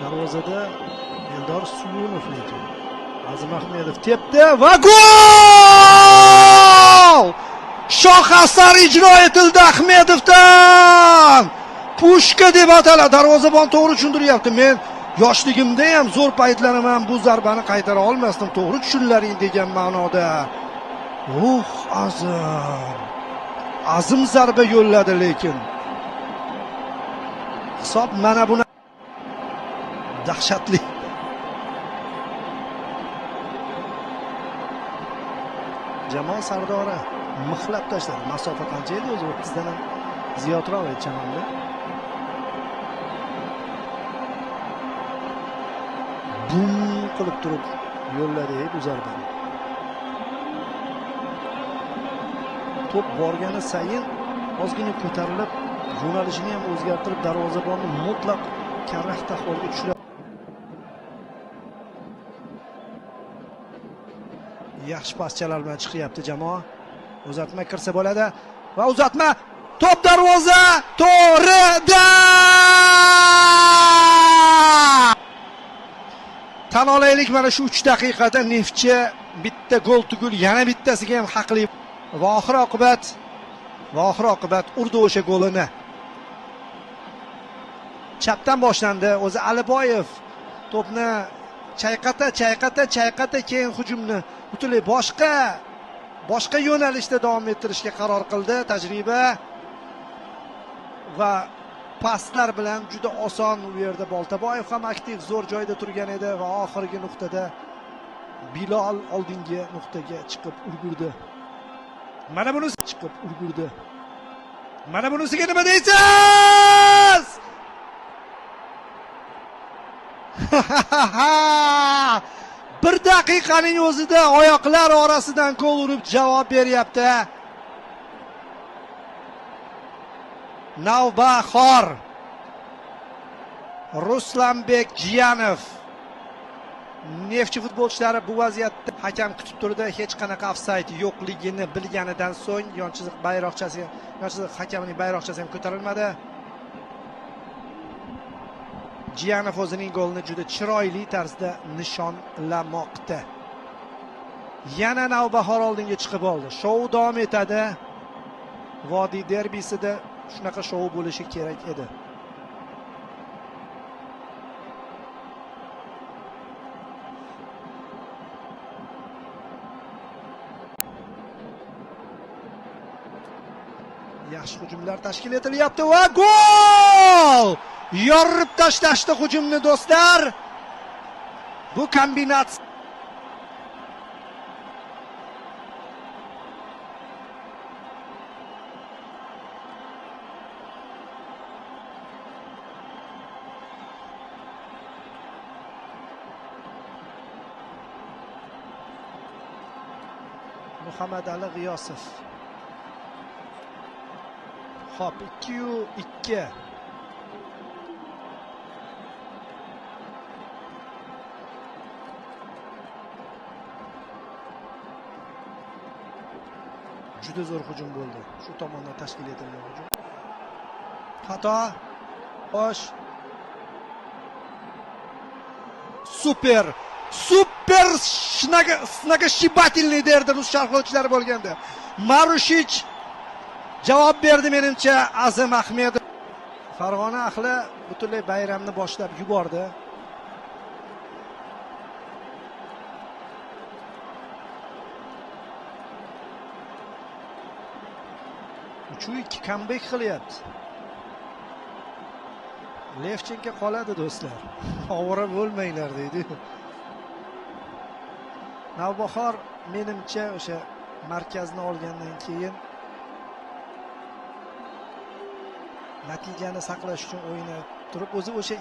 Darvozada Eldor Suyunov lekin Azim Ahmedov tepdi va gol! Shoh asar ijro etildi Ahmedovdan. Pushka deb ataladi. Darvozabon to'g'ri tushuntiryapti. Men yoshligimda ham zo'r paytlarim ham bu zarbani qaytara olmasdim. To'g'ri tushunlaring degan ma'noda. Azim zarba yo'lladi lekin. Hisob mana buni dahshatli. Jamoa sardori mixlab tashladi. Masofa qancha edi o'zi? 30 dan ham ziyodroq edi chamamda. Bum qilib turib yo'lladi bu zarbani. To'p borgani sayin ozgina ko'tarilib, yo'nalishini ham o'zgartirib, darvozabonni mutlaq karaxt ahvolga tushiradi. Yaxshi paschalar bilan chiqyapti jamoa. Uzatma kirsa bo'ladi va uzatma to'p darvoza to'rida. Tan olaylik, mana shu 3 daqiqada Neftchi bitta gol tugul yana bittasiga ham haqli va oxir oqibat urdi o'sha golini. Chapdan boshlandi. O'zi Aliboyev to'pni chayqata keyin hujumni butunlay boshqa yo'nalishda davom ettirishga qaror qildi. Tajriba va paslar bilan juda oson u yerda Boltaboyev ham aktiv, zo'r joyda turgan edi va oxirgi nuqtada Bilol oldingi nuqtaga chiqib ulgurdi. Mana bunisiga nima deysiz? Bir daqiqaning o'zida oyoqlar orasidan gol urib javob beryapti. Navbahor Ruslanbek Jiyanov. Neftchi futbolchilari bu vaziyatda hakam kutib turdi. Hech qanaqa ofsayd yo'qligini bilganidan so'ng yon chiziq hakamining bayroqchasi ham ko'tarilmadi. Jiyanov o'zining golini juda chiroyli tarzda nishonlamoqda. Yana Navbahor oldinga chiqib oldi. Shou davom etadi. Vodiy derbisida shunaqa shou bo'lishi kerak edi. Yaxshi hujumlar tashkil etilyapti va gol! Yorib tashlashdi hujumni do'stlar. Bu kombinatsiya Muhammad Ali G'iyosov. Hop, 2-2. Juda zo'r hujum bo'ldi. Shu tomondan tashkil etilgan hujum. Xato. Xo'sh. Super snagashibatelniy derdi rus sharhlovchilari bo'lganda. Marushich javob berdi menimcha Azim Ahmedov. Farg'ona ahli butunlay bayramni boshlab yubordi. 3-2 comeback qilyapti. Levchenko qoladi do'stlar. Ovora bo'lmanglar deydi. Navbahor menimcha o'sha markazni olgandan keyin natijani saqlash uchun o'ynab turib o'zi o'sha